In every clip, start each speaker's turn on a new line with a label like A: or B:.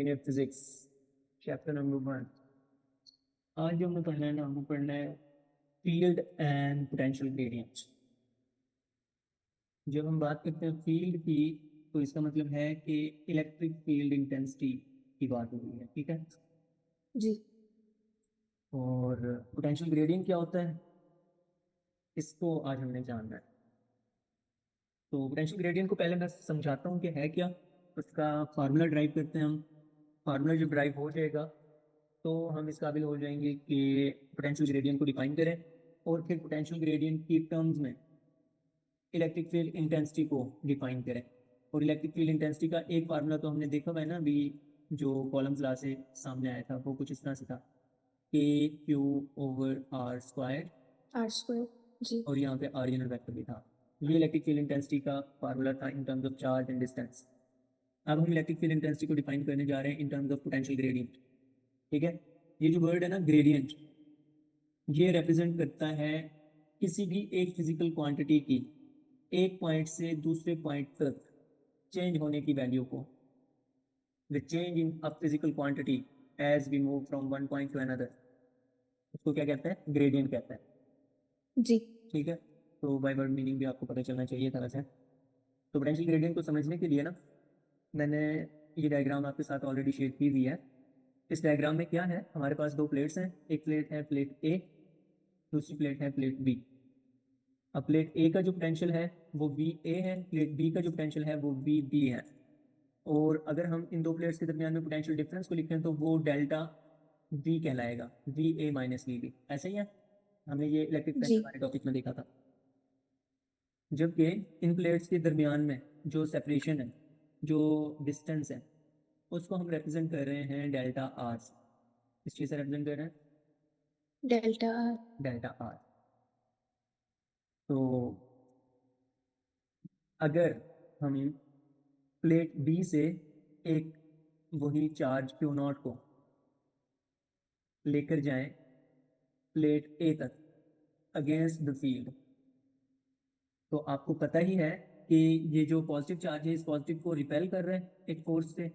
A: Unit physics chapter number 1। आज जो हमने पढ़ना है ना, हमको पढ़ना है फील्ड एंड पोटेंशियल ग्रेडियंट्स। जब हम बात करते हैं फील्ड की, तो इसका मतलब है कि इलेक्ट्रिक फील्ड इंटेंसिटी की बात हो रही है, ठीक है।
B: जी।
A: और पोटेंशियल ग्रेडियंट क्या होता है, इसको आज हमने जानना है। तो पोटेंशियल ग्रेडियंट को पहले मैं समझाता हूँ कि है क्या। उसका फार्मूला ड्राइव करते हैं हम। फार्मूला जब ड्राइव हो जाएगा तो हम इस काबिल हो जाएंगे कि पोटेंशियल ग्रेडियंट को डिफाइन करें और फिर पोटेंशियल ग्रेडियंट की टर्म्स में इलेक्ट्रिक फील्ड इंटेंसिटी को डिफाइन करें। और इलेक्ट्रिक फील्ड इंटेंसिटी का एक फार्मूला तो हमने देखा हुआ है ना, अभी जो कॉलम्स ला से सामने आया था, वो कुछ इस तरह से था के Q over R square,
B: R²। जी।
A: और यहाँ पे आर यूनिट वेक्टर भी था। ये इलेक्ट्रिक फील्ड इंटेंसिटी का फार्मूला था in terms of charge and distance. अब हम इलेक्ट्रिक फील्ड इंटेंसिटी को डिफाइन करने जा रहे हैं in terms of potential gradient, ठीक है। ये जो वर्ड है ना ग्रेडियंट, ये रिप्रेजेंट करता है किसी भी एक फिजिकल क्वांटिटी की एक पॉइंट से दूसरे पॉइंट तक चेंज होने की वैल्यू को। The change in a physical quantity as we move from one point to another, उसको क्या कहते हैं, ग्रेडियंट कहते हैं,
B: जी।
A: ठीक है। तो बाय वर्ड मीनिंग भी आपको पता चलना चाहिए था वैसे। तो पोटेंशियल ग्रेडियंट को समझने के लिए ना, मैंने ये डायग्राम आपके साथ ऑलरेडी शेयर की हुई है। इस डायग्राम में क्या है, हमारे पास दो प्लेट्स हैं। एक प्लेट है प्लेट ए, दूसरी प्लेट है प्लेट बी। अब प्लेट ए का जो पोटेंशियल है वो वी ए है, प्लेट बी का जो पोटेंशियल है वो वी बी है। और अगर हम इन दो प्लेट्स के दरमियान में पोटेंशियल डिफरेंस को लिखें तो वो डेल्टा वी कहलाएगा, V A minus V B. ऐसे ही है, हमने ये इलेक्ट्रिक
B: जी।
A: पोटेंशियल वाले टॉपिक में देखा था। जबकि इन प्लेट्स के दरमियान में जो सेपरेशन है, जो डिस्टेंस है, उसको हम रिप्रेजेंट कर रहे हैं डेल्टा आर। इस चीज़ से रिप्रेजेंट कर रहे हैं
B: डेल्टा R।
A: Delta R. तो अगर हम प्लेट बी से एक वही चार्ज क्यू नॉट को लेकर जाएं प्लेट ए तक अगेंस्ट द फील्ड, तो आपको पता ही है कि ये जो पॉजिटिव चार्ज है इस पॉजिटिव को रिपेल कर रहा है एक फोर्स से,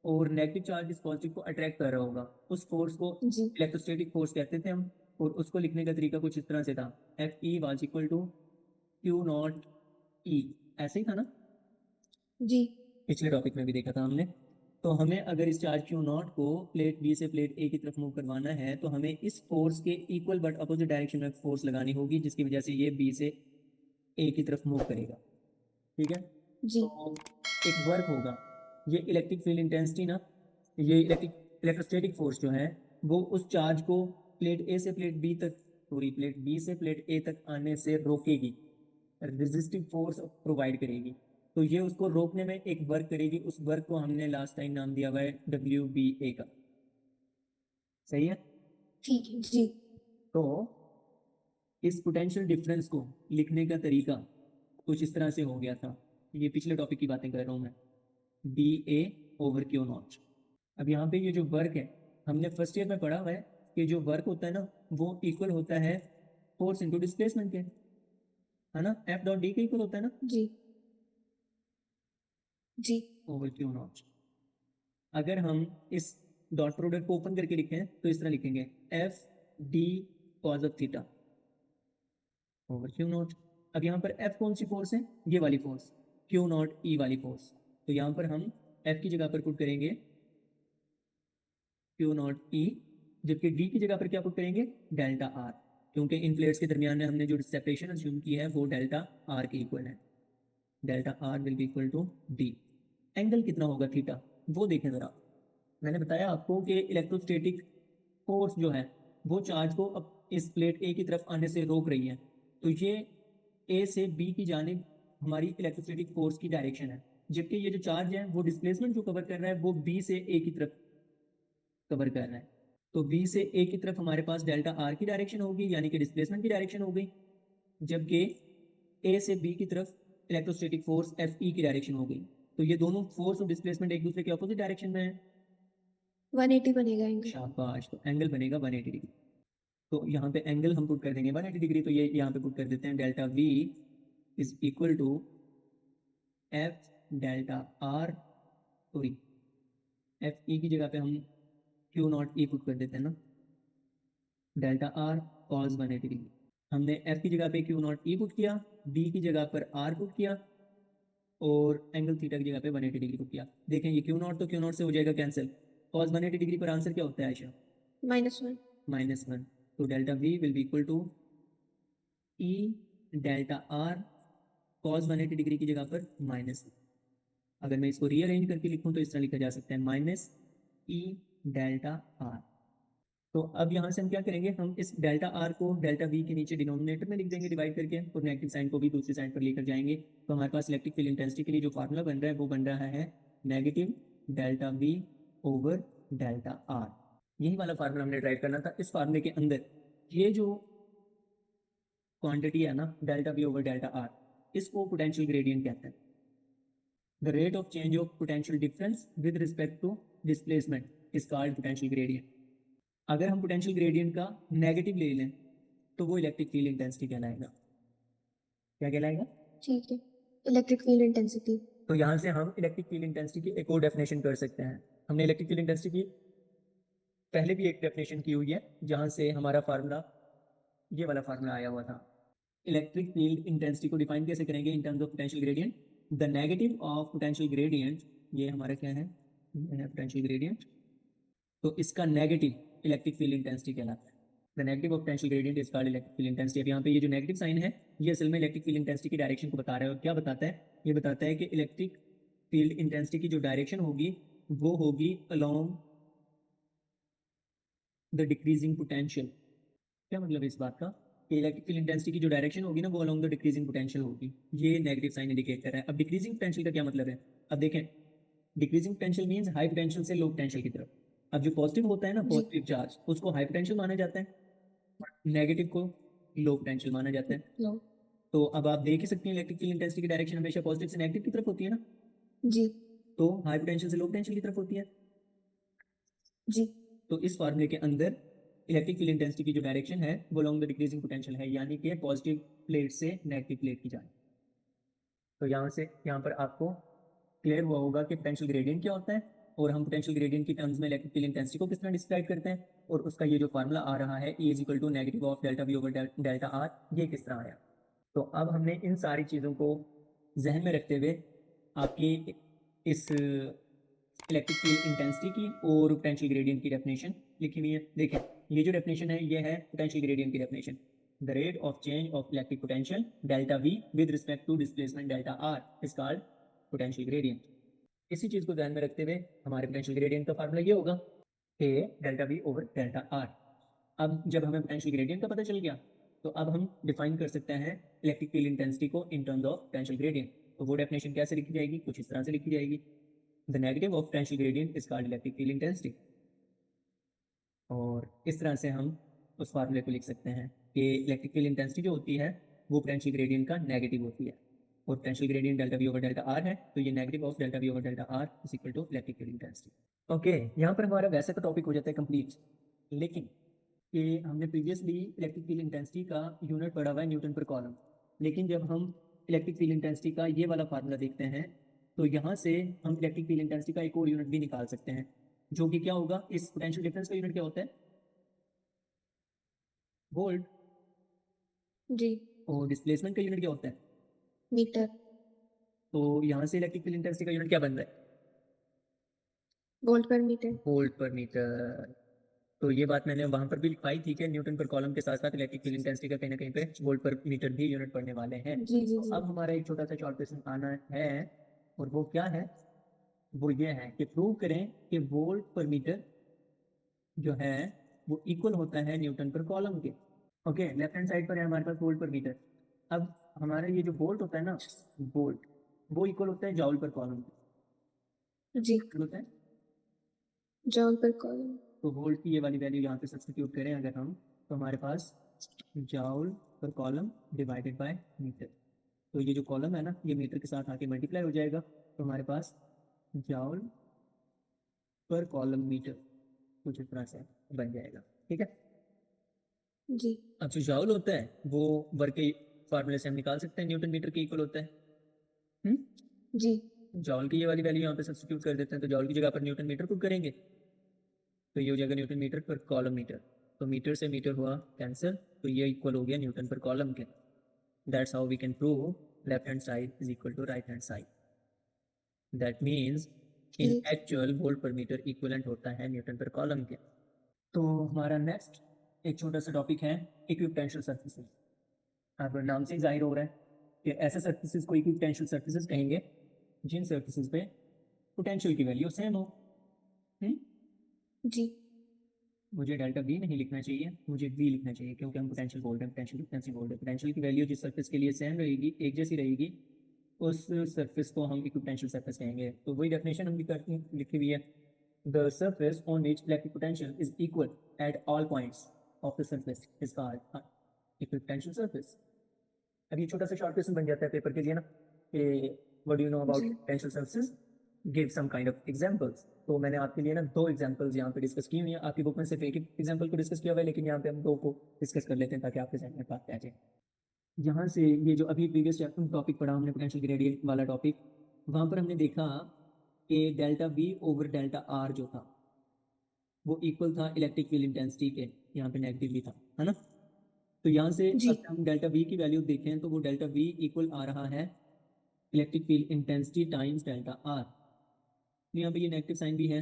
A: और नेगेटिव चार्ज इस पॉजिटिव को अट्रैक्ट कर रहा होगा। उस फोर्स को
B: जी।
A: इलेक्ट्रोस्टैटिक फोर्स कहते थे हम। और उसको लिखने का तरीका कुछ इस तरह से था, F E was equal to q naught E. ऐसे ही था ना,
B: जी।
A: पिछले टॉपिक में भी देखा था हमने। तो हमें अगर इस चार्ज क्यू नॉट को प्लेट बी से प्लेट ए की तरफ मूव करवाना है तो हमें इस फोर्स के इक्वल बट अपोजिट डायरेक्शन में फोर्स लगानी होगी, जिसकी वजह से ये बी से ए की तरफ मूव करेगा, ठीक है।
B: जी।
A: तो एक वर्क होगा, ये इलेक्ट्रिक फील्ड इंटेंसिटी ना, ये इलेक्ट्रोस्टैटिक फोर्स जो है वो उस चार्ज को प्लेट ए से प्लेट बी तक, सॉरी प्लेट बी से प्लेट ए तक आने से रोकेगी, रेजिस्टिव फोर्स प्रोवाइड करेगी। तो ये उसको रोकने में एक वर्क करेगी। उस वर्क को हमने लास्ट टाइम नाम दिया हुआ है डब्ल्यू बी ए का, सही है।
B: ठीक है। जी।
A: तो इस पोटेंशियल डिफरेंस को लिखने का तरीका कुछ इस तरह से हो गया था। ये पिछले टॉपिक की बातें कर रहा हूँ मैं, D A over q not. अब यहाँ पे ये जो वर्क है, हमने फर्स्ट ईयर में पढ़ा हुआ है कि जो वर्क होता है ना वो इक्वल होता है फोर्स इंटू डिस्प्लेसमेंट के, है ना। एफ डॉट डी के इक्वल होता है ना,
B: जी। जी।
A: Over q naught. अगर हम इस डॉट प्रोडक्ट को ओपन करके लिखें तो इस तरह लिखेंगे, F D cause of theta over q not. अब यहाँ पर एफ कौन सी फोर्स है, ये वाली फोर्स, क्यू नॉट ई वाली फोर्स। तो यहाँ पर हम एफ की जगह पर पुट करेंगे क्यू नॉट ई, जबकि डी की जगह पर क्या पुट करेंगे, डेल्टा आर। क्योंकि इन प्लेट्स के दरमियान में हमने जो सेपरेशन अज्यूम की है वो डेल्टा आर के इक्वल है। Delta R will be equal to D. Angle कितना होगा थीटा, वो देखें जरा। मैंने बताया आपको कि इलेक्ट्रोस्टैटिक फोर्स जो है वो चार्ज को अब इस प्लेट ए की तरफ आने से रोक रही है। तो ये ए से बी की जानिब हमारी इलेक्ट्रोस्टैटिक फोर्स की डायरेक्शन है, जबकि ये जो चार्ज है वो डिस्प्लेसमेंट जो कवर कर रहा है वो बी से ए की तरफ कवर कर रहा है। तो बी से ए की तरफ हमारे पास डेल्टा आर की डायरेक्शन होगी, यानी कि डिस्प्लेसमेंट की डायरेक्शन हो गई, जबकि ए से बी की तरफ इलेक्ट्रोस्टैटिक फोर्स एफ ई की डायरेक्शन हो गई। तो ये दोनों फोर्स और डिस्प्लेसमेंट एक दूसरे के अपोजिट डायरेक्शन में है।
B: 180 बनेगा एंगल।
A: शाबाश, तो एंगल बनेगा 180 डिग्री। तो यहाँ पे एंगल हम पुट कर देंगे 180 डिग्री। तो ये यहाँ पे पुट कर देते हैं, delta V is equal to F delta R, sorry F E की जगह पे हम क्यू नॉट ई पुट कर देते हैं ना, डेल्टा आर कॉस 180 डिग्री। हमने एफ की जगह पे क्यू नॉट ई पुट किया, बी की जगह पर आर पुट किया और एंगल थीटा की जगह पे 180 डिग्री पुट किया। देखें ये क्यू नॉट तो क्यू नॉट से हो जाएगा कैंसिल, कॉस 180 डिग्री पर आंसर क्या होता है आयशा?
B: -1।
A: -1। तो delta V will be equal to E delta R cos 180 degree की जगह पर माइनस। अगर मैं इसको रीअरेंज करके लिखूं तो इस तरह लिखा जा सकता है माइनस ई डेल्टा आर। तो अब यहाँ से हम क्या करेंगे, हम इस डेल्टा आर को डेल्टा वी के नीचे डिनोमिनेटर में लिख देंगे डिवाइड करके, और नेगेटिव साइन को भी दूसरी साइड पर लेकर जाएंगे। तो हमारे पास इलेक्ट्रिक फील्ड इंटेंसिटी के लिए जो फार्मूला बन रहा है वो बन रहा है negative delta V over delta are. यही वाला फार्मूला हमने ड्राइव करना था। इस फार्मूले के अंदर ये जो क्वांटिटी है ना delta V over delta R, इसको पोटेंशियल ग्रेडियंट कहते हैं। The rate of change of potential difference with respect to displacement is called potential gradient. अगर हम पोटेंशियल ग्रेडियंट का नेगेटिव ले लें तो वो इलेक्ट्रिक फील्ड इंटेंसिटी कहलाएगा। क्या कहलाएगा?
B: ठीक है, इलेक्ट्रिक फील्ड इंटेंसिटी।
A: तो यहाँ से हम इलेक्ट्रिक फील्ड इंटेंसिटी की एक और डेफिनेशन कर सकते हैं। हमने इलेक्ट्रिक फील्ड इंटेंसिटी की पहले भी एक डेफिनेशन की हुई है, जहाँ से हमारा फार्मूला ये वाला फार्मूला आया हुआ था। इलेक्ट्रिक फील्ड इंटेंसिटी को डिफाइन कैसे करेंगे इन terms of potential gradient? The negative of potential gradient, ये हमारा क्या है, पोटेंशियल ग्रेडियंट, तो इसका नेगेटिव इलेक्ट्रिक फील्ड इंटेंसिटी कहलाता है। The negative of potential gradient is called electric field intensity. अब यहाँ पे ये जो नेगेटिव साइन है ये असल में इलेक्ट्रिक फील्ड इंटेंसिटी की डायरेक्शन को बता रहा है। और क्या बताता है? ये बताता है कि इलेक्ट्रिक फील्ड इंटेंसिटी की जो डायरेक्शन होगी वो होगी अलोंग द डिक्रीजिंग पोटेंशियल। क्या मतलब है इस बात का? कि इलेक्ट्रिक फील्ड इंटेंसिटी की जो डायरेक्शन होगी ना वो अलोंग द डिक्रीजिंग पोटेंशियल होगी। ये नेगेटिव साइन इंडिकेट कर रहा है। अब डिक्रीजिंग पोटेंशियल का क्या मतलब है? अब देखें, decreasing potential means high potential से लो पोटेंशियल की तरफ। अब जो पॉजिटिव होता है ना,
B: जी
A: पॉजिटिव चार्ज, उसको हाई पोटेंशियल माना जाता है, नेगेटिव को लो पोटेंशियल माना जाता है।
B: लो।
A: तो अब आप देख ही सकते हैं इलेक्ट्रिक फील्ड इंटेंसिटी की डायरेक्शन हमेशा पॉजिटिव से नेगेटिव की तरफ होती है ना,
B: जी
A: तो हाई पोटेंशियल से लो पोटेंशियल की तरफ होती है।
B: जी
A: तो इस फार्मूले के अंदर इलेक्ट्रिक फील्ड इंटेंसिटी की जो डायरेक्शन है वो अलोंग द डिक्रीजिंग पोटेंशियल है, यानी कि पॉजिटिव प्लेट से नेगेटिव प्लेट की जाए। तो यहाँ पर आपको क्लियर हुआ होगा कि पोटेंशियल ग्रेडियंट क्या होता है, और हम पोटेंशियल ग्रेडियंट की टर्म्स में इलेक्ट्रिक फील्ड इंटेंसिटी को किस तरह डिस्क्राइब करते हैं, और उसका ये जो फार्मूला आ रहा है E is equal to negative of delta V over delta R, ये किस तरह आया। तो अब हमने इन सारी चीज़ों को जहन में रखते हुए आपकी इस इलेक्ट्रिक फील्ड इंटेंसिटी की और पोटेंशियल ग्रेडियंट की डेफिनेशन लिखी हुई है। देखें ये जो डेफिनेशन है ये है पोटेंशियल ग्रेडियंट की definition. The rate of change of electric potential delta V with respect to displacement delta R is called potential gradient. इसी चीज़ को ध्यान में रखते हुए हमारे पोटेंशियल ग्रेडियंट का फार्मूला ये होगा E delta V over delta R. अब जब हमें पोटेंशियल ग्रेडियंट का पता चल गया तो अब हम डिफाइन कर सकते हैं इलेक्ट्रिक फील्ड इंटेंसिटी को इन टर्म्स ऑफ पोटेंशियल ग्रेडियंट। तो वो डेफिनेशन कैसे लिखी जाएगी? कुछ इस तरह से लिखी जाएगी, the negative of potential gradient is called electric field intensity. और इस तरह से हम उस फार्मूले को लिख सकते हैं कि इलेक्ट्रिक फील्ड इंटेंसिटी जो होती है वो पोटेंशियल ग्रेडियंट का नेगेटिव होती है, और potential gradient delta V over delta R है, तो ये negative of delta V over delta R is equal to electric field intensity. Okay, यहाँ पर हमारा वैसे तो टॉपिक हो जाता है कंप्लीट, लेकिन कि हमने प्रीवियसली इलेक्ट्रिक फील्ड इंटेंसिटी का यूनिट पढ़ा हुआ है न्यूटन पर कॉलम, लेकिन जब हम इलेक्ट्रिक फील्ड इंटेंसिटी का ये वाला फार्मूला देखते हैं तो यहाँ से हम इलेक्ट्रिक फील्ड इंटेंसिटी का एक और यूनिट भी निकाल सकते हैं, जो कि क्या होगा, इस पोटेंशियल डिफरेंस का यूनिट क्या होता है? वोल्ट।
B: जी
A: और डिस्प्लेसमेंट का यूनिट क्या होता है?
B: मीटर।
A: तो यहाँ से इलेक्ट्रिक फील्ड इंटेंसिटी का यूनिट क्या बन रहा है?
B: वोल्ट पर मीटर।
A: वोल्ट पर मीटर। तो ये बात मैंने वहां पर भी लिखवाई थी कि न्यूटन पर कॉलम के साथ साथ इलेक्ट्रिक फील्ड इंटेंसिटी का कहीं ना कहीं पे वोल्ट पर मीटर भी यूनिट पढ़ने वाले हैं।
B: जी जी
A: तो
B: जी
A: अब हमारा एक छोटा सा शॉर्ट क्वेश्चन आना है, और वो क्या है? वो ये है कि प्रूव करें कि वोल्ट पर मीटर जो है वो इक्वल होता है न्यूटन पर कॉलम के। ओके, लेफ्ट हैंड साइड पर है हमारे पास वोल्ट पर मीटर। अब हमारा ये जो वोल्ट होता है ना, वोल्ट, वो इक्वल होता है जॉउल पर कॉलम के।
B: जी
A: होता है,
B: जॉन पर कॉलम।
A: तो वोल्ट की ये वाली वैल्यू यहाँ पे सब्स्टिट्यूट करें अगर हम, तो हमारे पास जॉउल पर कॉलम डिवाइडेड बाय मीटर। तो ये जो कॉलम है ना ये मीटर के साथ आके मल्टीप्लाई हो जाएगा, तो हमारे पास जॉउल पर कॉलम मीटर कुछ इस तरह से बन जाएगा। ठीक है,
B: जी
A: अब जो जॉउल होता है वो वर्क के फार्मूले से हम निकाल सकते हैं, न्यूटन मीटर के इक्वल होता है।
B: जी
A: जॉल की ये वाली वैल्यू यहाँ पे सब्स्टिट्यूट कर देते हैं, तो जॉल की जगह पर न्यूटन मीटर पुट करेंगे, तो ये हो जाएगा न्यूटन मीटर पर कॉलम मीटर, तो मीटर से मीटर हुआ कैंसिल, तो ये इक्वल हो गया न्यूटन पर कॉलम के। That's how we can prove left hand side is equal to right hand side. That means in
B: ठीक।
A: एक्चुअल वोल्ट पर मीटर इक्विवेलेंट होता है न्यूटन पर कॉलम के। तो हमारा नेक्स्ट एक छोटा सा टॉपिक है इक्विपोटेंशियल सर्फेसेस। अब नाम से जाहिर हो रहा है कि ऐसे सर्फेसेस को इक्विपोटेंशियल सर्फेसेस कहेंगे जिन सर्फेसेस पे पोटेंशियल की वैल्यू सेम हो।
B: जी।
A: मुझे डेल्टा वी नहीं लिखना चाहिए, मुझे वी लिखना चाहिए, क्योंकि हम पोटेंशियल बोल रहे हैं, पोटेंशियल डिफरेंस बोल रहे हैं। पोटेंशियल की वैल्यू जिस सर्फेस के लिए सेम रहेगी, एक जैसी रहेगी, उस सर्फेस को हम इक्विपोटेंशियल सर्फेस कहेंगे। तो वही डेफिनेशन हम लिखी हुई है, the surface on which electric potential is equal at all points of the surface is called equipotential surface. अब ये छोटा सा शॉर्ट क्वेश्चन बन जाता है पेपर के लिए ना, कि what do you know about
B: जी।
A: Potential surfaces, give some kind of examples. तो मैंने आपके लिए ना 2 एग्जांपल्स यहाँ पे डिस्कस की हुई हैं। आपकी बुक में सिर्फ एक एग्जांपल को डिस्कस किया हुआ है, लेकिन यहाँ पे हम 2 को डिस्कस कर लेते हैं ताकि आपके सामने बात आ जाए। यहाँ से ये जो अभी प्रीवियस टॉपिक पढ़ा हमने पोटेंशियल ग्रेडियंट वाला टॉपिक, वहाँ पर हमने देखा कि delta V over delta are जो था वो इक्वल था इलेक्ट्रिक फील्ड इंटेंसिटी के, यहाँ पे नेगेटिव भी था, है ना। तो यहाँ से
B: जी।
A: अगर हम डेल्टा वी की वैल्यू देखें तो वो डेल्टा वी इक्वल आ रहा है electric field intensity times delta are. यहाँ पे ये नेगेटिव साइन भी है,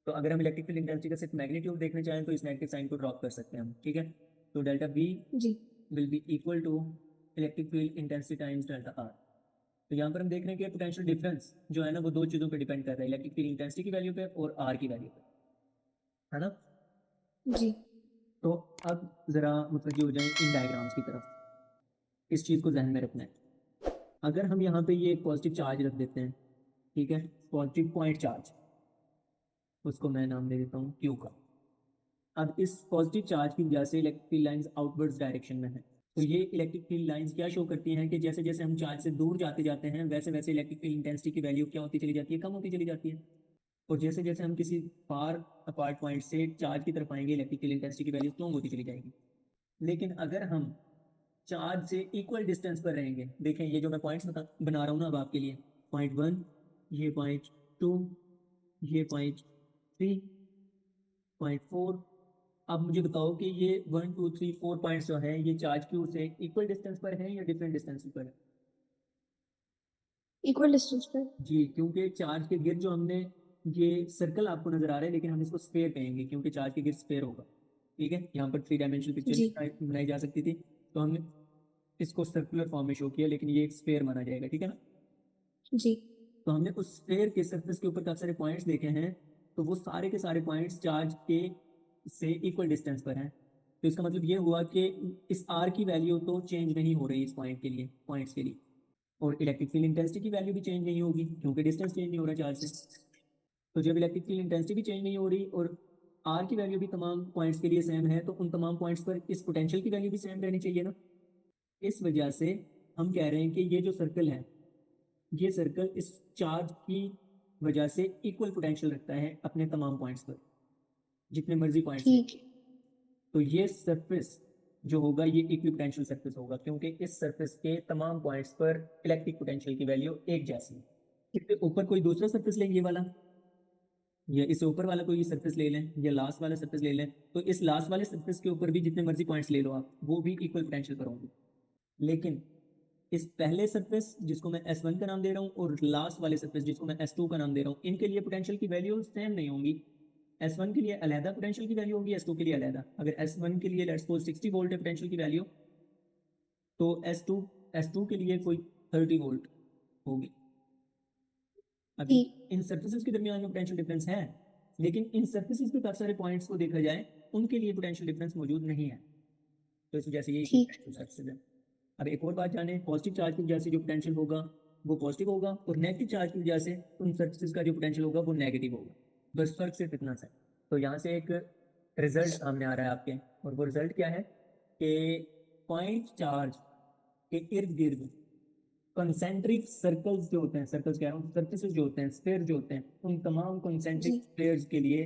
A: तो अगर हम इलेक्ट्रिक फील्ड इंटेंसिटी का सिर्फ मैग्नीट्यूड देखना चाहें तो इस नेगेटिव साइन को ड्रॉप कर सकते हैं हम, ठीक है। तो डेल्टा वी
B: जी।
A: Will be equal to electric field intensity times delta R. तो यहाँ पर हम देख रहे हैं कि पोटेंशियल डिफरेंस जो है ना वो 2 चीज़ों पर डिपेंड कर रहा है, इलेक्ट्रिक फील्ड इंटेंसिटी की वैल्यू पे और आर की वैल्यू पे, है ना।
B: जी।
A: तो अब ज़रा मुतवज्जो हो जाए इन डायग्राम्स की तरफ, इस चीज़ को जहन में रखना है। अगर हम यहाँ पे ये एक पॉजिटिव चार्ज रख देते हैं, ठीक है, पॉजिटिव पॉइंट चार्ज, उसको मैं नाम दे देता हूँ क्यू का। अब इस पॉजिटिव चार्ज की वजह से electric field lines outwards direction में है, तो ये इलेक्ट्रिक फील्ड लाइंस क्या शो करती हैं कि जैसे जैसे हम चार्ज से दूर जाते जाते हैं वैसे वैसे इलेक्ट्रिक फील्ड इंटेंसिटी की वैल्यू क्या होती चली जाती है, कम होती चली जाती है। और जैसे जैसे हम किसी फार अपार्ट पॉइंट से चार्ज की तरफ आएंगे इलेक्ट्रिक फील्ड इंटेंसिटी की वैल्यू स्ट्रॉन्ग होती चली जाएगी। लेकिन अगर हम चार्ज से इक्वल डिस्टेंस पर रहेंगे, देखें ये जो मैं पॉइंट्स बना रहा हूँ ना अब आपके लिए, पॉइंट 1, ये पॉइंट 2, ये पॉइंट 3, पॉइंट 4। अब मुझे बताओ कि ये 1 2 3 4 पॉइंट्स जो हैं ये चार्ज क्यू से इक्वल डिस्टेंस पर हैं या डिफरेंट डिस्टेंस पर है?
B: इक्वल डिस्टेंस पर।
A: जी, क्योंकि चार्ज के गिर्द जो हमने, ये सर्कल आपको नजर आ रहा है लेकिन हम इसको स्फेयर कहेंगे क्योंकि चार्ज के गिर्द स्फेयर होगा, ठीक है। यहाँ पर 3 डायमेंशनल
B: जी।
A: पिक्चर बनाई जा सकती थी, तो हमने इसको सर्कुलर फॉर्म में शो किया, लेकिन ये एक स्फेयर माना जाएगा, ठीक है ना।
B: जी।
A: तो हमने उस स्फेयर के सरफेस के ऊपर काफी सारे पॉइंट्स देखे हैं, तो वो सारे के सारे पॉइंट्स चार्ज के से इक्वल डिस्टेंस पर हैं। तो इसका मतलब ये हुआ कि इस आर की वैल्यू तो चेंज नहीं हो रही इस पॉइंट के लिए, पॉइंट्स के लिए, और इलेक्ट्रिक फील्ड इंटेंसिटी की वैल्यू भी चेंज नहीं होगी क्योंकि डिस्टेंस चेंज नहीं हो रहा चार्ज से। तो जब इलेक्ट्रिक फील्ड इंटेंसिटी भी चेंज नहीं हो रही और आर की वैल्यू भी तमाम पॉइंट्स के लिए सेम है, तो उन तमाम पॉइंट्स पर इस पोटेंशियल की वैल्यू भी सेम रहनी चाहिए ना। इस वजह से हम कह रहे हैं कि ये जो सर्कल है, ये सर्कल इस चार्ज की वजह से इक्वल पोटेंशियल रखता है अपने तमाम पॉइंट्स पर, जितने मर्जी पॉइंट्स ले।
B: ठीक है।
A: तो ये सरफेस जो होगा ये इक्विपोटेंशियल सरफेस होगा क्योंकि इस सरफेस के तमाम पॉइंट्स पर इलेक्ट्रिक पोटेंशियल की वैल्यू एक जैसी है। इसके ऊपर कोई दूसरा सरफेस लें, ये वाला, या इससे ऊपर वाला कोई सरफेस ले लें, या लास्ट वाला सरफेस ले लें, तो इस लास्ट वाले सरफेस के ऊपर भी जितने मर्जी पॉइंट्स ले लो आप, वो भी इक्वल पोटेंशियल पर होंगे। लेकिन इस पहले सरफेस जिसको मैं S1 का नाम दे रहा हूँ और लास्ट वाले सरफेस जिसको मैं S2 का नाम दे रहा हूँ, इनके लिए पोटेंशियल की वैल्यू सेम नहीं होंगी। S1 के लिए अलहदा पोटेंशियल की वैल्यू होगी, S2 के लिए अलहदा। अगर S1 के लिए लेट्स सपोज 60 वोल्ट है पोटेंशियल की वैल्यू, तो S2 के लिए कोई 30 वोल्ट होगी। अभी
B: ठीक।
A: इन सर्फेसिस के दरमियान में पोटेंशियल डिफरेंस है, लेकिन इन सर्फेसिस पे काफी सारे पॉइंट्स को देखा जाए उनके लिए पोटेंशियल डिफरेंस मौजूद नहीं है, तो इस वजह से ये
B: ठीक।
A: पोटेंशियल सर्फेसिस है। अब एक और बात जाने, पॉजिटिव चार्ज की वजह से जो पोटेंशियल होगा वो पॉजिटिव होगा, और नेगेटिव चार्ज की वजह से उन सर्फेसिस का जो पोटेंशियल होगा वो नेगेटिव होगा। बस फर्क सिर्फ इतना सा है। तो यहाँ से एक रिजल्ट सामने आ रहा है आपके, और वो रिजल्ट क्या है कि पॉइंट चार्ज के इर्द गिर्द कंसेंट्रिक सर्कल्स जो होते हैं, सर्कल्स कह रहा हूँ, सर्फेसेस जो होते हैं, स्फीयर जो होते हैं, उन तमाम कंसेंट्रिक
B: जी।
A: स्फीयर्स के लिए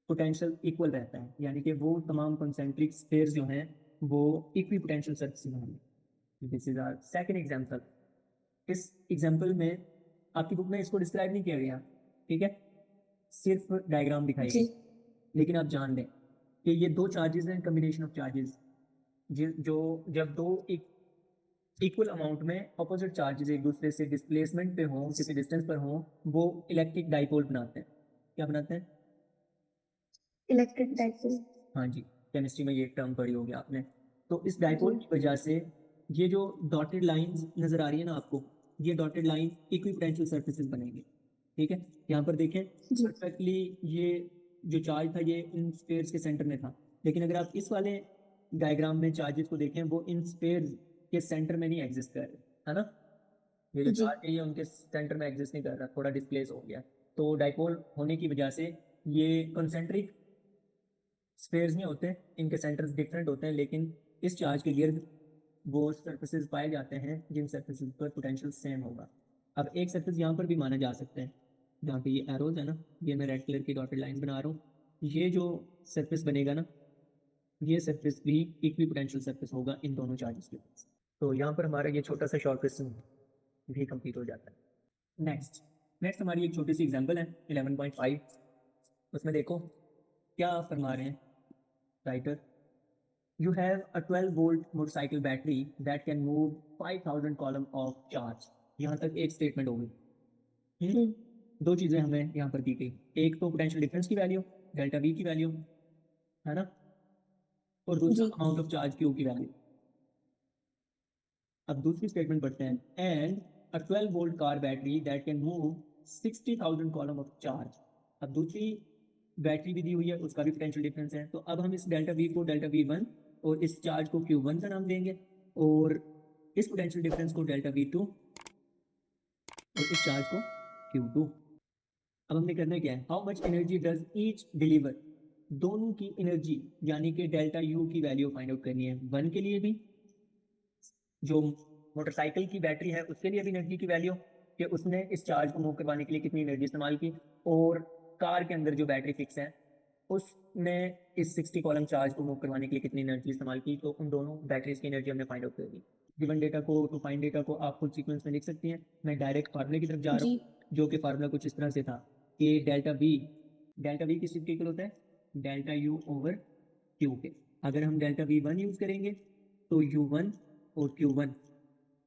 A: पोटेंशियल इक्वल रहता है, यानी कि वो तमाम कंसेंट्रिक स्फीयर्स जो हैं वो इक्वी पोटेंशियल सर्फेसेस होंगे। This is our second example. इस एग्जाम्पल में आपकी बुक में इसको डिस्क्राइब नहीं किया गया, ठीक है, सिर्फ डायग्राम दिखाई
B: जी
A: गई। लेकिन आप जान लें कि ये दो चार्जेस हैं, कम्बिनेशन ऑफ चार्जेस, जो जब दो एक इक्वल अमाउंट में ऑपोजिट चार्जेस एक दूसरे से डिस्प्लेसमेंट पे हों, किसी डिस्टेंस पर हों, वो इलेक्ट्रिक डाइपोल बनाते हैं। क्या बनाते हैं?
B: Electric dipole.
A: हाँ जी, केमिस्ट्री में ये टर्म पढ़ी होगी आपने। तो इस
B: जी
A: डाइपोल की वजह से ये जो डॉटेड लाइंस नजर आ रही है ना आपको, ये डॉटेड लाइन इक्विपोटेंशियल सरफेसेस बनेंगे, ठीक है। यहाँ पर देखें
B: जी
A: परफेक्टली, ये जो चार्ज था ये इन स्पेयर्स के सेंटर में था, लेकिन अगर आप इस वाले डायग्राम में चार्जेस को देखें, वो इन स्पेयर्स के सेंटर में नहीं एग्जिस्ट कर रहे, है ना। ये जो
B: जी
A: चार्ज है ये उनके सेंटर में एग्जिस्ट नहीं कर रहा, थोड़ा डिस्प्लेस हो गया। तो डाइपोल होने की वजह से ये कंसेंट्रिक स्फेयर्स नहीं होते, इनके सेंटर्स डिफरेंट होते हैं, लेकिन इस चार्ज के गिर्द वो सरफेसेस पाए जाते हैं जिन सरफेसेस पर पोटेंशियल सेम होगा। अब एक सरफेस यहाँ पर भी माना जा सकता है, जहाँ पे ये एरोज है ना, ये मैं रेड कलर की डॉटेड लाइन बना रहा हूँ, ये जो सरफेस बनेगा ना, ये सरफेस भी इक्वी पोटेंशियल सरफेस होगा इन दोनों चार्जेस के पास। तो यहाँ पर हमारा ये छोटा सा शॉर्ट क्वेश्चन भी कंप्लीट हो जाता है। नेक्स्ट नेक्स्ट हमारी एक छोटी सी एग्जांपल है 11.5। उसमें देखो क्या फरमा रहे हैं writer. You have a 12-volt motorcycle battery that can move 5,000 column of charge। यहाँ तक एक स्टेटमेंट हो गई।
B: हम्म
A: दो चीजें हमें यहाँ पर दी गई, एक तो पोटेंशियल डिफरेंस की वैल्यू, डेल्टा वी की वैल्यू, है ना, और दूसरा
B: जी
A: अमाउंट ऑफ चार्ज क्यू की वैल्यू। अब दूसरी स्टेटमेंट पढ़ते हैं, and a 12-volt car battery that can move 60,000 column of charge. अब दूसरी बैटरी भी दी हुई है, उसका भी पोटेंशियल डिफरेंस है। तो अब हम इस डेल्टा वी को डेल्टा वी वन और इस चार्ज को क्यू वन का नाम देंगे, और इस पोटेंशियल डिफरेंस को डेल्टा वी टू और इस चार्ज को क्यू टू। अब हमने करना क्या है, how much energy does each deliver, दोनों की एनर्जी यानी कि डेल्टा यू की वैल्यू फाइंड आउट करनी है। वन के लिए भी, जो मोटरसाइकिल की बैटरी है उसके लिए भी एनर्जी की वैल्यू, कि उसने इस चार्ज को मूव करवाने के लिए कितनी एनर्जी इस्तेमाल की, और कार के अंदर जो बैटरी फिक्स है उसने इस 60 कॉलम चार्ज को मूव करवाने के लिए कितनी एनर्जी इस्तेमाल की। तो उन दोनों बैटरीज की एनर्जी हमने फाइंड आउट कर दी। गिवन डेटा को टू फाइंड डेटा को आप खुद सीक्वेंस में लिख सकती हैं, मैं डायरेक्ट फार्मूले की तरफ जा रहा
B: जी
A: हूँ, जो कि फार्मूला कुछ इस तरह से था कि डेल्टा वी किस चीज़ के इक्वल होता है, डेल्टा यू ओवर क्यू के। अगर हम डेल्टा वी वन यूज़ करेंगे तो यू वन और क्यू वन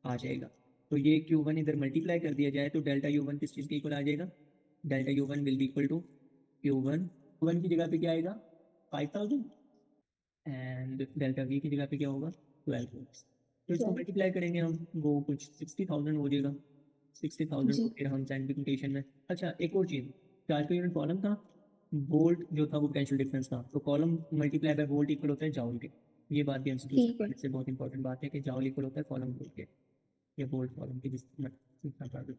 A: आ जाएगा। तो ये क्यू वन इधर मल्टीप्लाई कर दिया जाए तो डेल्टा यू वन किस चीज़ के इक्वल आ जाएगा, delta U one will be equal to Q one की जगह पे क्या आएगा 5,000, एंड डेल्टा वी की जगह पे क्या होगा 12 वोल्ट्स। तो इसको
B: 12
A: मल्टीप्लाई करेंगे हम, वो कुछ 60,000 हो जाएगा। 60,000 को
B: जी
A: फिर हम साइंटिफिक नोटेशन में, अच्छा एक और चीज़, चार्ज का यूनिट कॉलम था, वोल्ट जो था वो पोटेंशियल डिफरेंस था, तो column multiply by volt equal होता है जाउल के। ये बात भी एमसीक्यू
B: ठीक है
A: से बहुत इंपॉर्टेंट बात है कि जाउल इक्वल होता है कॉलम वोल्ट के, या वोल्ट कॉलम के जितना पढ़ लो।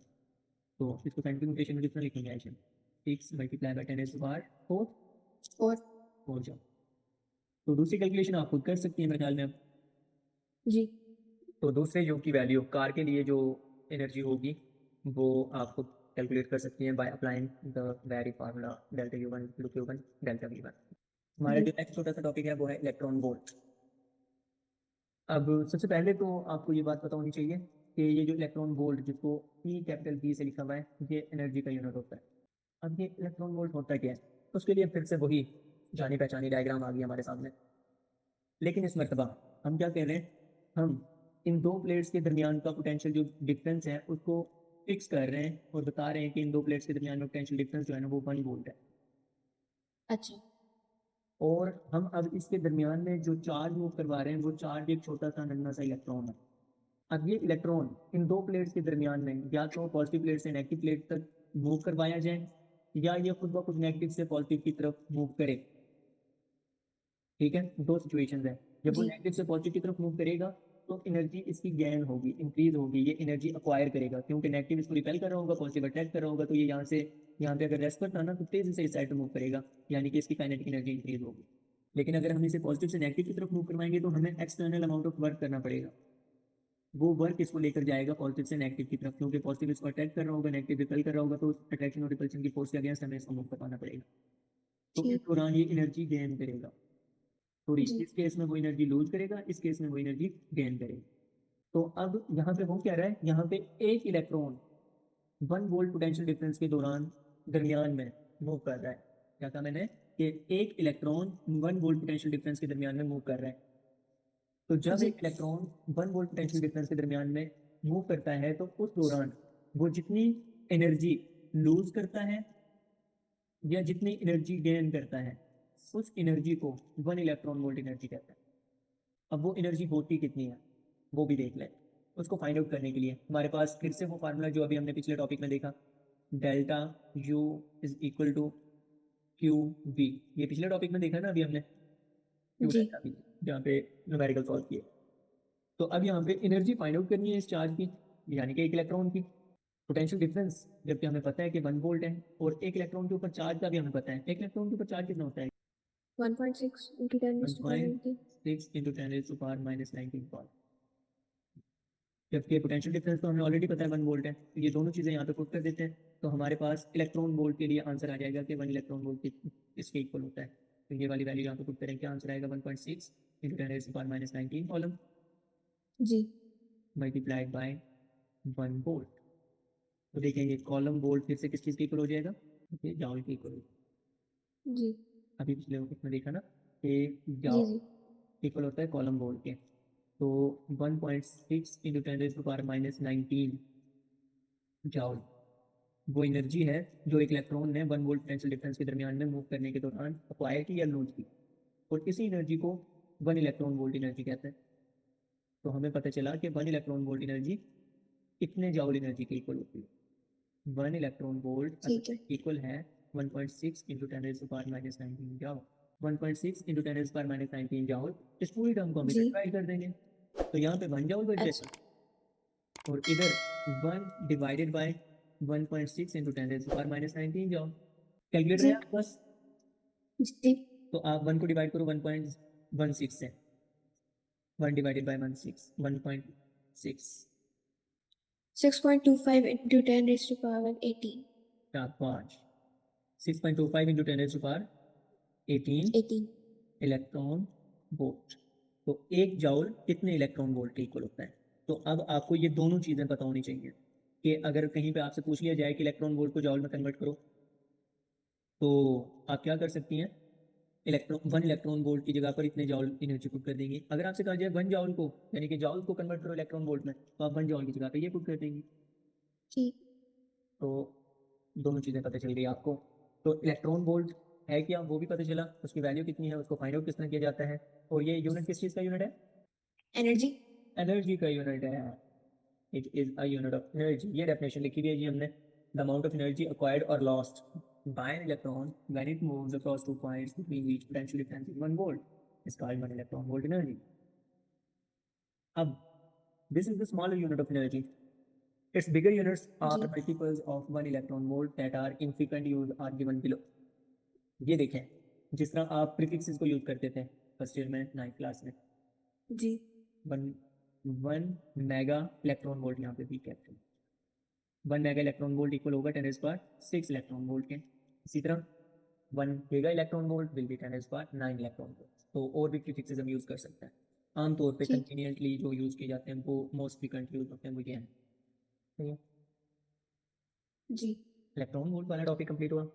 A: तो इसको साइंटिफिक नोटेशन में कितना लिखेंगे ऐसे, 6 मल्टीप्लाई बाय 10 टू पावर 4
B: और
A: हो जाओ। तो दूसरी कैलकुलेशन आप खुद कर सकती हैं मेरे ख्याल में अब।
B: जी
A: तो दूसरे यू की वैल्यू कार के लिए जो एनर्जी होगी वो आप खुद कैलकुलेट कर सकती हैं by applying the very formula delta U one Q one delta we one. हमारा
B: जी
A: जो नेक्स्ट छोटा सा टॉपिक है वो है इलेक्ट्रॉन वोल्ट। अब सबसे पहले तो आपको ये बात पता होनी चाहिए कि ये जो इलेक्ट्रॉन वोल्ट जिसको ई कैपिटल बी से लिखा हुआ है, ये एनर्जी का यूनिट होता है। अब ये इलेक्ट्रॉन वोल्ट होता क्या है, उसके लिए फिर से वही जानी पहचानी डायग्राम आ गई हमारे सामने। लेकिन इस मरतबा हम क्या कह रहे हैं, हम इन दो प्लेट्स के दरमियान का पोटेंशियल जो डिफरेंस है उसको फिक्स कर रहे हैं और बता रहे हैं कि इन दो प्लेट्स के दरमियान में पोटेंशियल डिफरेंस जो है ना वो 1 वोल्ट है।
B: अच्छा
A: और हम अब इसके दरमियान में जो चार्ज मूव करवा रहे हैं वो चार्ज एक छोटा सा नन्हा सा इलेक्ट्रॉन है। अब ये इलेक्ट्रॉन इन दो प्लेट्स के दरमियान में या तो पॉजिटिव प्लेट से नेगेटिव प्लेट तक मूव करवाया जाए, या ये खुद ब खुद नेगेटिव से पॉजिटिव की तरफ मूव करे। ठीक है, दो सिचुएशंस हैं। जब वो
B: जी
A: नेगेटिव से पॉजिटिव की तरफ मूव करेगा तो एनर्जी इसकी गेन होगी, इंक्रीज होगी, ये एनर्जी अक्वायर करेगा, क्योंकि नेगेटिव इसको रिपेल कर रहा होगा, पॉजिटिव अट्रैक्ट कर रहा होगा, तो ये यहाँ पे अगर रेस्ट पर था ना तो तेजी से इस साइड पर मूव करेगा, यानी कि इसकी काइनेटिक एनर्जी इंक्रीज होगी। लेकिन अगर हम इसे पॉजिटिव से नेगेटिव की तरफ मूव करवाएंगे तो हमें एक्सटर्नल अमाउंट ऑफ वर्क करना पड़ेगा। वो वर्क इसको लेकर जाएगा पॉजिटिव से नेगेटिव की तरफ, क्योंकि पॉजिटिव इसको अट्रैक्ट कर रहा होगा, नेगेटिव रिपेल कर रहा होगा, तो अट्रैक्शन और रिपल्शन की फोर्स के अगेंस्ट हमें इसको मूव करवाना पड़ेगा। तो इस
B: ठीक
A: दौरान ये एनर्जी गेन करेगा, सॉरी
B: जी
A: इस केस में वो एनर्जी लूज करेगा, इस केस में वो एनर्जी गेन करेगा। तो अब यहाँ पे वो कह रहा है, यहाँ पे एक इलेक्ट्रॉन 1 वोल्ट पोटेंशियल डिफरेंस के दरमियान में मूव कर रहा है। क्या कहा मैंने कि एक इलेक्ट्रॉन 1 वोल्ट पोटेंशियल डिफरेंस के दरमियान में मूव कर रहा है। तो जब
B: जी
A: एक इलेक्ट्रॉन 1 वोल्ट पोटेंशियल डिफरेंस के दरमियान में मूव करता है तो उस दौरान वो जितनी एनर्जी लूज करता है या जितनी एनर्जी गेन करता है, उस एनर्जी को 1 इलेक्ट्रॉन वोल्ट एनर्जी कहता है। अब वो एनर्जी होती कितनी है वो भी देख लें। उसको फाइंड आउट करने के लिए हमारे पास फिर से वो फार्मूला जो अभी हमने पिछले टॉपिक में देखा, delta U is equal to Q B. ये पिछले टॉपिक में देखा ना अभी हमने, क्यू
B: जी
A: डेल्टा बी, जहाँ पे न्यूमेरिकल सॉल्व किए। तो अब यहाँ पे एनर्जी फाइंड आउट करनी है इस चार्ज की, यानी कि एक इलेक्ट्रॉन की पोटेंशियल डिफरेंस, जबकि हमें पता है कि 1 वोल्ट है, और एक इलेक्ट्रॉन के ऊपर चार्ज का भी हमें पता है। एक इलेक्ट्रॉन के ऊपर चार्ज कितना होता है?
B: 1.6 into 10 raised to power 19.
A: 1.6 into 10⁻⁻19 power. जबकि पोटेंशियल डिफरेंस तो हमें ऑलरेडी पता है 1 वोल्ट है। तो ये दोनों चीज़ें यहाँ पे पुट कर देते हैं, तो हमारे पास इलेक्ट्रॉन वोल्ट के लिए आंसर आ जाएगा कि 1 इलेक्ट्रॉन वोल्ट इसके इक्वल होता है। तो ये वाली वैल्यू यहाँ पे पुट करें, क्या आंसर आएगा? 1.6 इंटू 10⁻⁻19 कॉलम
B: जी
A: मल्टीप्लाइड बाय 1 वोल्ट। तो देखेंगे कॉलम वोल्ट फिर से किस चीज़ के इक्वल हो जाएगा? जाउल के इक्वल।
B: जी
A: अभी पिछले उसमें देखा ना कि
B: जी
A: जाउल
B: जी
A: इक्वल होता है कॉलम वोल्ट के। तो 1.6 इंटू 10⁻⁻19 जाउल वो एनर्जी है जो एक इलेक्ट्रॉन ने 1 वोल्ट पोटेंशियल डिफरेंस के दरमियान में मूव करने के दौरान अक्वायर की या लूज की, और इसी एनर्जी को 1 इलेक्ट्रॉन वोल्ट एनर्जी कहते हैं। तो हमें पता चला कि 1 इलेक्ट्रॉन वोल्ट एनर्जी कितने जाउल एनर्जी के इक्वल होती है। 1 इलेक्ट्रॉन वोल्ट
B: ठीक है
A: इक्वल है 1.6 इंटू 10⁻⁻19 जाउल। 1.6 into 10⁻⁻19 joule. इस पूरी टर्म को हम
B: जी
A: इधर डिवाइड कर देंगे, तो यहाँ पे 1 जाउल बच
B: अच्छा
A: जाएगा, और इधर 1 divided by 1.6 into 10⁻⁻19 joule. Calculator है
B: जी
A: आपके पास?
B: जी
A: तो आप 1 को डिवाइड करो 1.16 से। 1 divided by 1.6
B: 6.25 into 10 raised to power 18.
A: 5 6.25 into 10⁻18
B: 18
A: electron volt. तो एक जाउल कितने इलेक्ट्रॉन वोल्ट के इक्वल होता है? तो अब आपको ये दोनों चीज़ें पता होनी चाहिए कि अगर कहीं पे आपसे पूछ लिया जाए कि इलेक्ट्रॉन वोल्ट को जाउल में कन्वर्ट करो, तो आप क्या कर सकती हैं? 1 इलेक्ट्रॉन वोल्ट की जगह पर इतने जाउल एनर्जी पुट कर देंगी। अगर आपसे कहा जाए 1 जाउल को, यानी कि जाउल को कन्वर्ट करो इलेक्ट्रॉन वोल्ट में, तो आप 1 जाउल की जगह पे ये पुट कर देंगी।
B: ठीक
A: तो दोनों चीज़ें पता चल गई आपको। तो इलेक्ट्रॉन वोल्ट है क्या वो भी पता चला, उसकी वैल्यू कितनी है, उसको फाइंड आउट किस तरह किया जाता है, और ये यूनिट किस चीज़ का यूनिट है?
B: एनर्जी
A: एनर्जी का यूनिट है। It is a unit of energy. ये डेफिनेशन लिखी हुई है जी हमने। The amount of energy acquired or lost by an electron when it moves across 2 points between which potential difference is 1 volt is called 1 electron volt energy. अब this is the smaller unit of energy. Its bigger units are
B: जी
A: multiples of 1 electron volt that are in frequent use are given below. ये देखें, जिस तरह आप prefixes को use करते थे फर्स्ट ईयर में, 9th क्लास में।
B: जी
A: 1 मेगा इलेक्ट्रॉन वोल्ट यहाँ पे भी कहते हैं। 1 मेगा इलेक्ट्रॉन वोल्ट इक्वल होगा 10⁻6 इलेक्ट्रॉन वोल्ट के। इसी तरह 1 giga electron volt will be 10⁻9 electron volt. तो और भी प्रीफिक्सेस हम यूज़ कर सकते हैं। आमतौर पे
B: ठीक
A: कन्वीनियंटली जो यूज़ किए जाते हैं वो मोस्ट फ्रिक्वेंट यूज होते हैं वो ये हैं। ठीक है,
B: जी
A: इलेक्ट्रॉन वोल्ट वाला टॉपिक कंप्लीट हुआ।